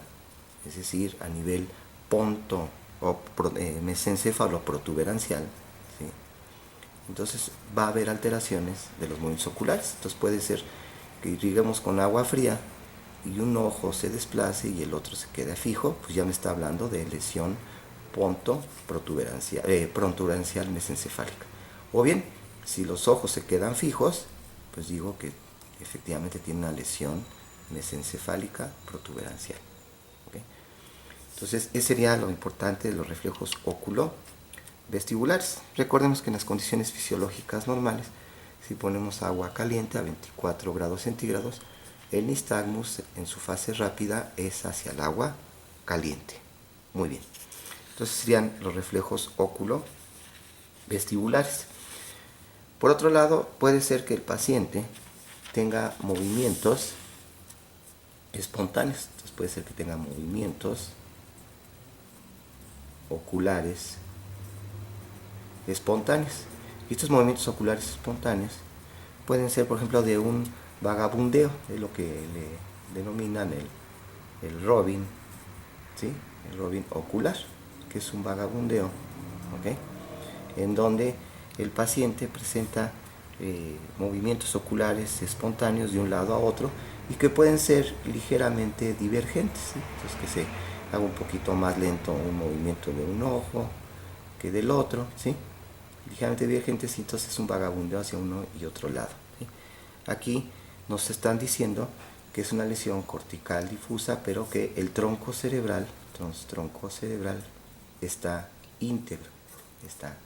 es decir, a nivel ponto o mesencéfalo protuberancial, ¿sí?, entonces va a haber alteraciones de los movimientos oculares. Entonces puede ser que irriguemos con agua fría y un ojo se desplace y el otro se queda fijo, pues ya me está hablando de lesión ponto protuberancial mesencefálica. O bien, si los ojos se quedan fijos, pues digo que efectivamente tiene una lesión mesencefálica protuberancial. ¿Okay? Entonces, ese sería lo importante de los reflejos óculo-vestibulares. Recordemos que en las condiciones fisiológicas normales, si ponemos agua caliente a 24 grados centígrados, el nistagmus en su fase rápida es hacia el agua caliente. Muy bien. Entonces serían los reflejos óculo-vestibulares. Por otro lado, puede ser que el paciente tenga movimientos espontáneos. Entonces puede ser que tenga movimientos oculares espontáneos. Y estos movimientos oculares espontáneos pueden ser, por ejemplo, de un vagabundeo, es lo que le denominan el robin, ¿sí?, el robin ocular, que es un vagabundeo, ¿okay?, en donde el paciente presenta movimientos oculares espontáneos de un lado a otro y que pueden ser ligeramente divergentes, ¿sí? Entonces que se haga un poquito más lento un movimiento de un ojo que del otro, ¿sí?, ligeramente divergentes, y entonces es un vagabundeo hacia uno y otro lado, ¿sí? Aquí nos están diciendo que es una lesión cortical difusa, pero que el tronco cerebral está íntegro, está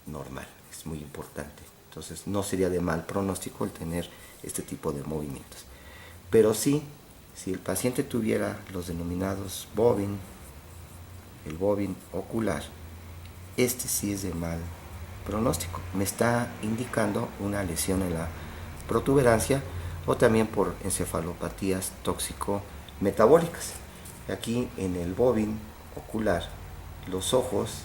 normal. Es muy importante. Entonces no sería de mal pronóstico el tener este tipo de movimientos. Pero sí, si el paciente tuviera los denominados bobbing, el bobbing ocular, este sí es de mal pronóstico. Me está indicando una lesión en la protuberancia o también por encefalopatías tóxico-metabólicas. Aquí en el bobbing ocular, los ojos,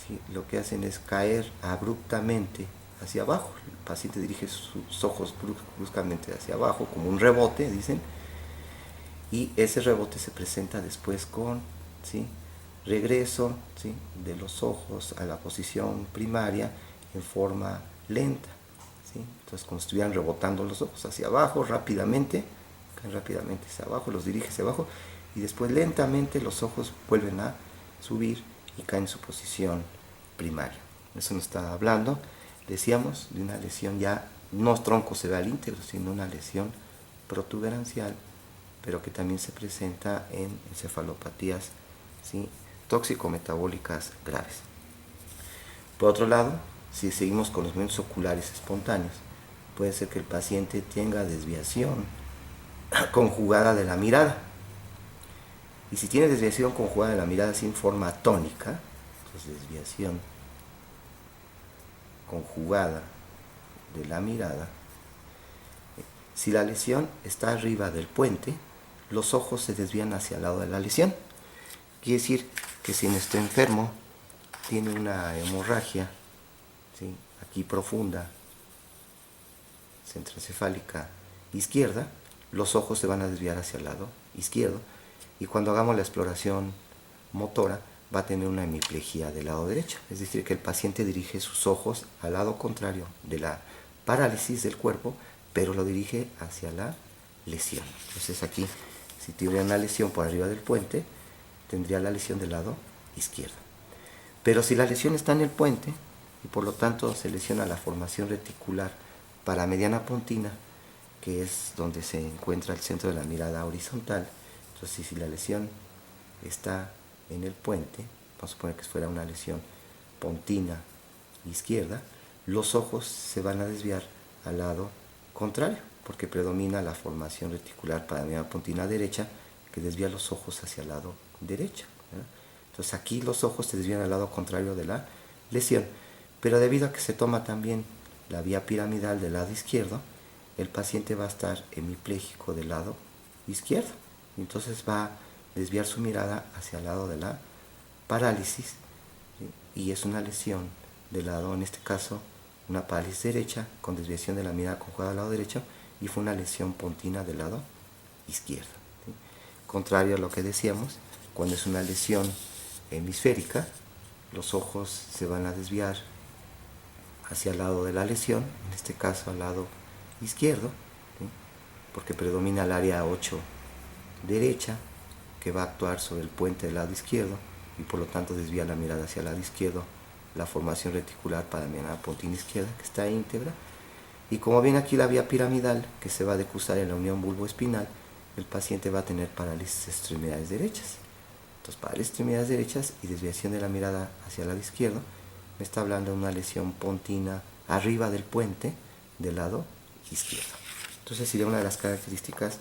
¿sí?, lo que hacen es caer abruptamente hacia abajo. El paciente dirige sus ojos bruscamente hacia abajo, como un rebote, dicen, y ese rebote se presenta después con, ¿sí?, regreso, ¿sí?, de los ojos a la posición primaria en forma lenta, ¿sí? Entonces, como si estuvieran rebotando los ojos hacia abajo rápidamente, caen rápidamente hacia abajo, los dirige hacia abajo, y después lentamente los ojos vuelven a subir y cae en su posición primaria. Eso nos está hablando, decíamos, de una lesión ya no tronco cerebral íntegro, sino una lesión protuberancial, pero que también se presenta en encefalopatías, ¿sí?, tóxico-metabólicas graves. Por otro lado, si seguimos con los movimientos oculares espontáneos, puede ser que el paciente tenga desviación conjugada de la mirada. Y si tiene desviación conjugada de la mirada sin forma tónica, entonces desviación conjugada de la mirada, si la lesión está arriba del puente, los ojos se desvían hacia el lado de la lesión. Quiere decir que si nuestro enfermo tiene una hemorragia, ¿sí?, aquí profunda, centroencefálica izquierda, los ojos se van a desviar hacia el lado izquierdo, y cuando hagamos la exploración motora va a tener una hemiplegia del lado derecho, es decir, que el paciente dirige sus ojos al lado contrario de la parálisis del cuerpo, pero lo dirige hacia la lesión. Entonces aquí, si tuviera una lesión por arriba del puente, tendría la lesión del lado izquierdo. Pero si la lesión está en el puente, y por lo tanto se lesiona la formación reticular paramediana pontina, que es donde se encuentra el centro de la mirada horizontal, entonces si la lesión está en el puente, vamos a suponer que fuera una lesión pontina izquierda, los ojos se van a desviar al lado contrario, porque predomina la formación reticular paramediana pontina derecha, que desvía los ojos hacia el lado derecho, ¿verdad? Entonces aquí los ojos se desvían al lado contrario de la lesión, pero debido a que se toma también la vía piramidal del lado izquierdo, el paciente va a estar hemipléjico del lado izquierdo, entonces va a desviar su mirada hacia el lado de la parálisis, ¿sí?, y es una lesión del lado, en este caso, una parálisis derecha con desviación de la mirada conjugada al lado derecho, y fue una lesión pontina del lado izquierdo, ¿sí? Contrario a lo que decíamos, cuando es una lesión hemisférica, los ojos se van a desviar hacia el lado de la lesión, en este caso al lado izquierdo, ¿sí?, porque predomina el área 8 derecha, que va a actuar sobre el puente del lado izquierdo, y por lo tanto desvía la mirada hacia el lado izquierdo, la formación reticular paramediana pontina izquierda, que está íntegra. Y como viene aquí la vía piramidal, que se va a decusar en la unión bulboespinal, el paciente va a tener parálisis de extremidades derechas. Entonces, parálisis de extremidades derechas y desviación de la mirada hacia el lado izquierdo, me está hablando de una lesión pontina arriba del puente del lado izquierdo. Entonces sería una de las características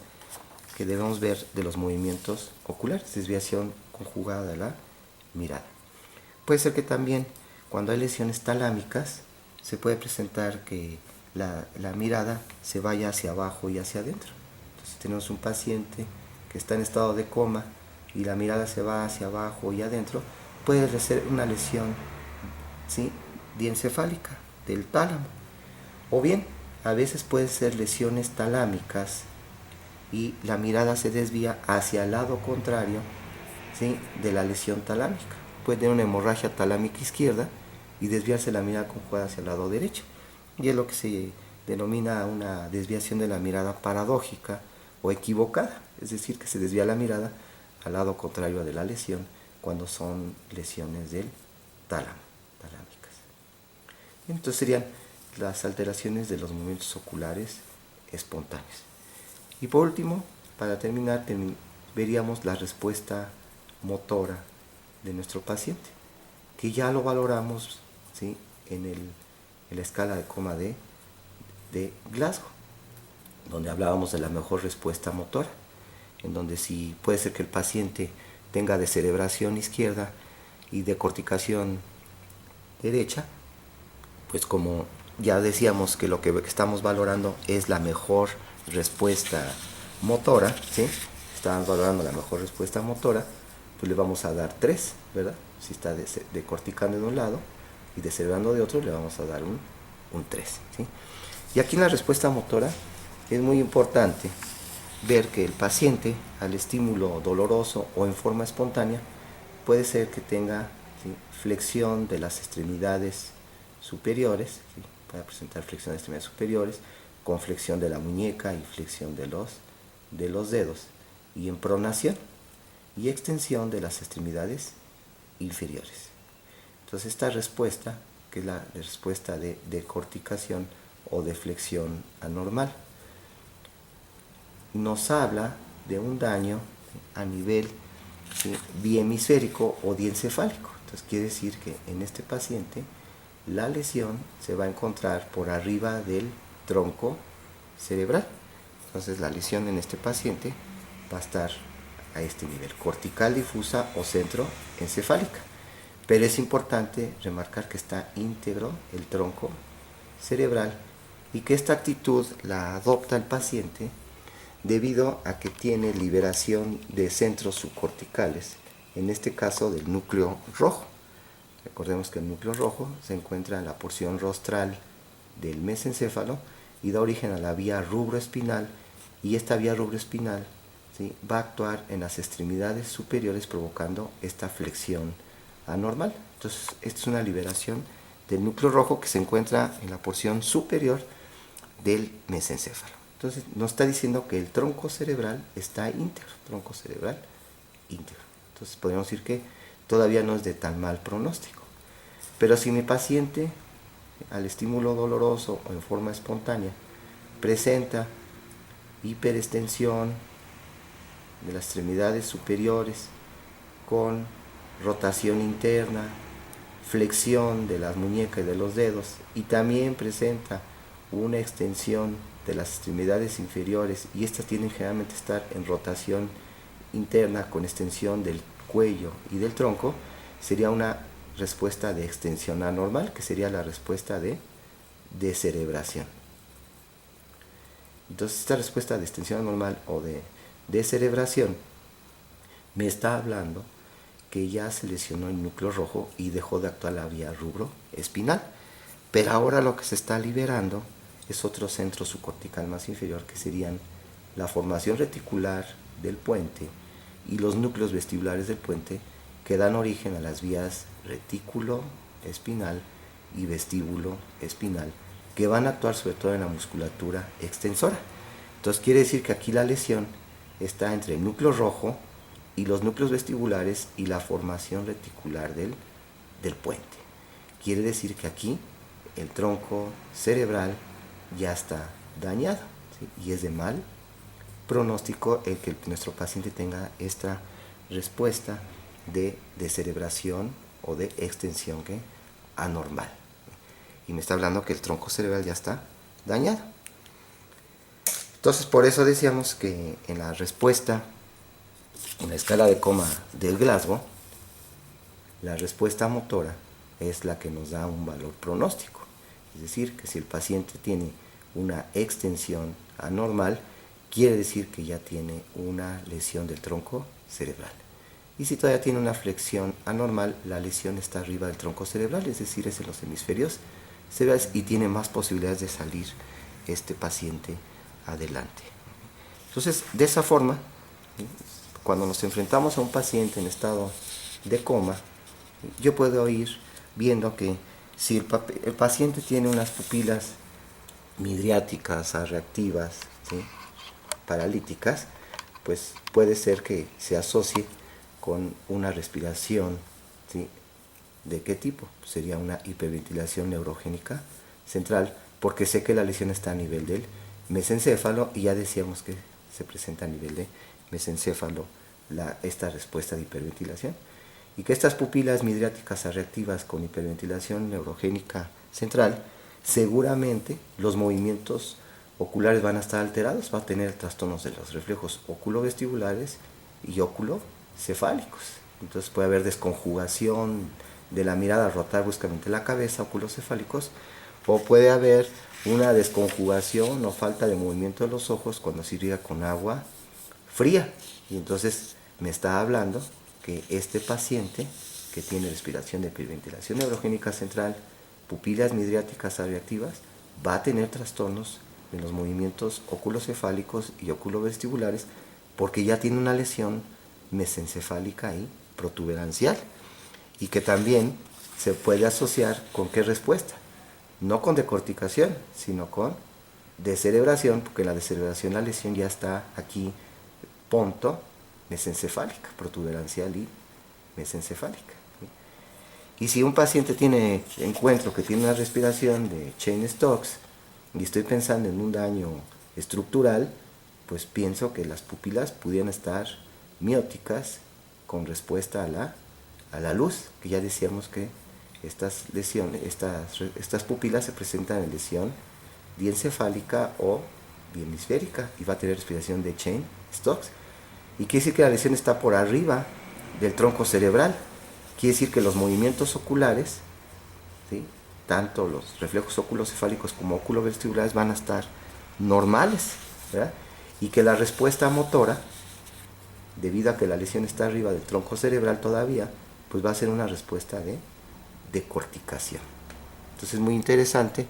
que debemos ver de los movimientos oculares, desviación conjugada de la mirada. Puede ser que también cuando hay lesiones talámicas se puede presentar que la mirada se vaya hacia abajo y hacia adentro. Entonces tenemos un paciente que está en estado de coma y la mirada se va hacia abajo y adentro, puede ser una lesión, ¿sí?, diencefálica del tálamo. O bien, a veces puede ser lesiones talámicas y la mirada se desvía hacia el lado contrario, ¿sí?, de la lesión talámica. Puede tener una hemorragia talámica izquierda y desviarse la mirada conjugada hacia el lado derecho. Y es lo que se denomina una desviación de la mirada paradójica o equivocada, es decir, que se desvía la mirada al lado contrario de la lesión cuando son lesiones del tálamo, talámicas. Entonces serían las alteraciones de los movimientos oculares espontáneos. Y por último, para terminar, veríamos la respuesta motora de nuestro paciente, que ya lo valoramos, ¿sí?, en la escala de coma de Glasgow, donde hablábamos de la mejor respuesta motora, en donde sí puede ser que el paciente tenga descerebración izquierda y decorticación derecha, pues como ya decíamos que lo que estamos valorando es la mejor respuesta motora, ¿sí?, estamos valorando la mejor respuesta motora, pues le vamos a dar 3, ¿verdad? Si está decorticando de un lado y descerebrando de otro, le vamos a dar un 3, ¿sí? Y aquí en la respuesta motora es muy importante ver que el paciente, al estímulo doloroso o en forma espontánea, puede ser que tenga, ¿sí?, flexión de las extremidades superiores, ¿sí?, puede presentar flexión de extremidades superiores, con flexión de la muñeca y flexión de los dedos, y en pronación y extensión de las extremidades inferiores. Entonces esta respuesta, que es la respuesta de decorticación o de flexión anormal, nos habla de un daño a nivel, ¿sí?, biemisférico o diencefálico. Entonces quiere decir que en este paciente la lesión se va a encontrar por arriba del tronco cerebral. Entonces la lesión en este paciente va a estar a este nivel, cortical difusa o centroencefálica. Pero es importante remarcar que está íntegro el tronco cerebral y que esta actitud la adopta el paciente debido a que tiene liberación de centros subcorticales, en este caso del núcleo rojo. Recordemos que el núcleo rojo se encuentra en la porción rostral del mesencéfalo y da origen a la vía rubroespinal, y esta vía rubroespinal, ¿sí?, va a actuar en las extremidades superiores provocando esta flexión anormal. Entonces, esta es una liberación del núcleo rojo que se encuentra en la porción superior del mesencéfalo. Entonces, nos está diciendo que el tronco cerebral está íntegro, tronco cerebral íntegro. Entonces, podríamos decir que todavía no es de tan mal pronóstico. Pero si mi paciente, al estímulo doloroso o en forma espontánea, presenta hiperextensión de las extremidades superiores con rotación interna, flexión de las muñecas y de los dedos, y también presenta una extensión de las extremidades inferiores, y estas tienen generalmente estar en rotación interna con extensión del cuello y del tronco, sería una respuesta de extensión anormal, que sería la respuesta de descerebración. Entonces esta respuesta de extensión anormal o de descerebración me está hablando que ya se lesionó el núcleo rojo y dejó de actuar la vía rubroespinal. Pero ahora lo que se está liberando es otro centro subcortical más inferior, que serían la formación reticular del puente y los núcleos vestibulares del puente, que dan origen a las vías retículo espinal y vestíbulo espinal, que van a actuar sobre todo en la musculatura extensora. Entonces quiere decir que aquí la lesión está entre el núcleo rojo y los núcleos vestibulares y la formación reticular del puente. Quiere decir que aquí el tronco cerebral ya está dañado, ¿sí?, y es de mal pronóstico el que nuestro paciente tenga esta respuesta de descerebración o de extensión anormal. Y me está hablando que el tronco cerebral ya está dañado. Entonces, por eso decíamos que en la respuesta, en la escala de coma del Glasgow, la respuesta motora es la que nos da un valor pronóstico. Es decir, que si el paciente tiene una extensión anormal, quiere decir que ya tiene una lesión del tronco cerebral. Y si todavía tiene una flexión anormal, la lesión está arriba del tronco cerebral, es decir, es en los hemisferios cerebrales, y tiene más posibilidades de salir este paciente adelante. Entonces, de esa forma, cuando nos enfrentamos a un paciente en estado de coma, yo puedo ir viendo que si el paciente tiene unas pupilas midriáticas, reactivas, ¿sí?, paralíticas, pues puede ser que se asocie con una respiración, ¿sí?, ¿de qué tipo? Sería una hiperventilación neurogénica central, porque sé que la lesión está a nivel del mesencéfalo, y ya decíamos que se presenta a nivel de mesencéfalo esta respuesta de hiperventilación, y que estas pupilas midriáticas reactivas con hiperventilación neurogénica central, seguramente los movimientos oculares van a estar alterados, va a tener trastornos de los reflejos oculovestibulares y oculocefálicos. Entonces puede haber desconjugación de la mirada, rotar bruscamente la cabeza, oculocefálicos, o puede haber una desconjugación o falta de movimiento de los ojos cuando se irriga con agua fría. Y entonces me está hablando que este paciente que tiene respiración de hiperventilación neurogénica central, pupilas midriáticas reactivas, va a tener trastornos en los movimientos oculocefálicos y oculovestibulares, porque ya tiene una lesión mesencefálica y protuberancial, y que también se puede asociar con qué respuesta, no con decorticación, sino con descerebración, porque en la descerebración la lesión ya está aquí ponto mesencefálica, protuberancial y mesencefálica. Y si un paciente encuentro que tiene una respiración de Cheyne-Stokes y estoy pensando en un daño estructural, pues pienso que las pupilas pudieran estar mióticas con respuesta a la luz, que ya decíamos que estas lesiones, estas pupilas se presentan en lesión diencefálica o biemisférica y va a tener respiración de Cheyne-Stokes. Y quiere decir que la lesión está por arriba del tronco cerebral. Quiere decir que los movimientos oculares, ¿sí?, tanto los reflejos oculocefálicos como oculovestibulares van a estar normales, ¿verdad? Y que la respuesta motora, debido a que la lesión está arriba del tronco cerebral todavía, pues va a ser una respuesta de decorticación. Entonces es muy interesante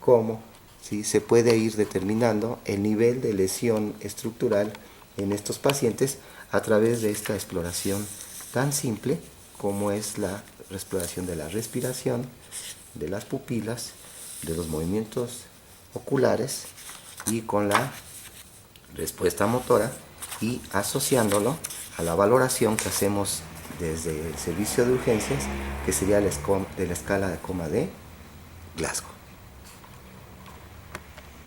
cómo, ¿sí?, se puede ir determinando el nivel de lesión estructural en estos pacientes a través de esta exploración tan simple como es la exploración de la respiración, de las pupilas, de los movimientos oculares y con la respuesta motora, y asociándolo a la valoración que hacemos desde el servicio de urgencias, que sería de la escala de coma de Glasgow.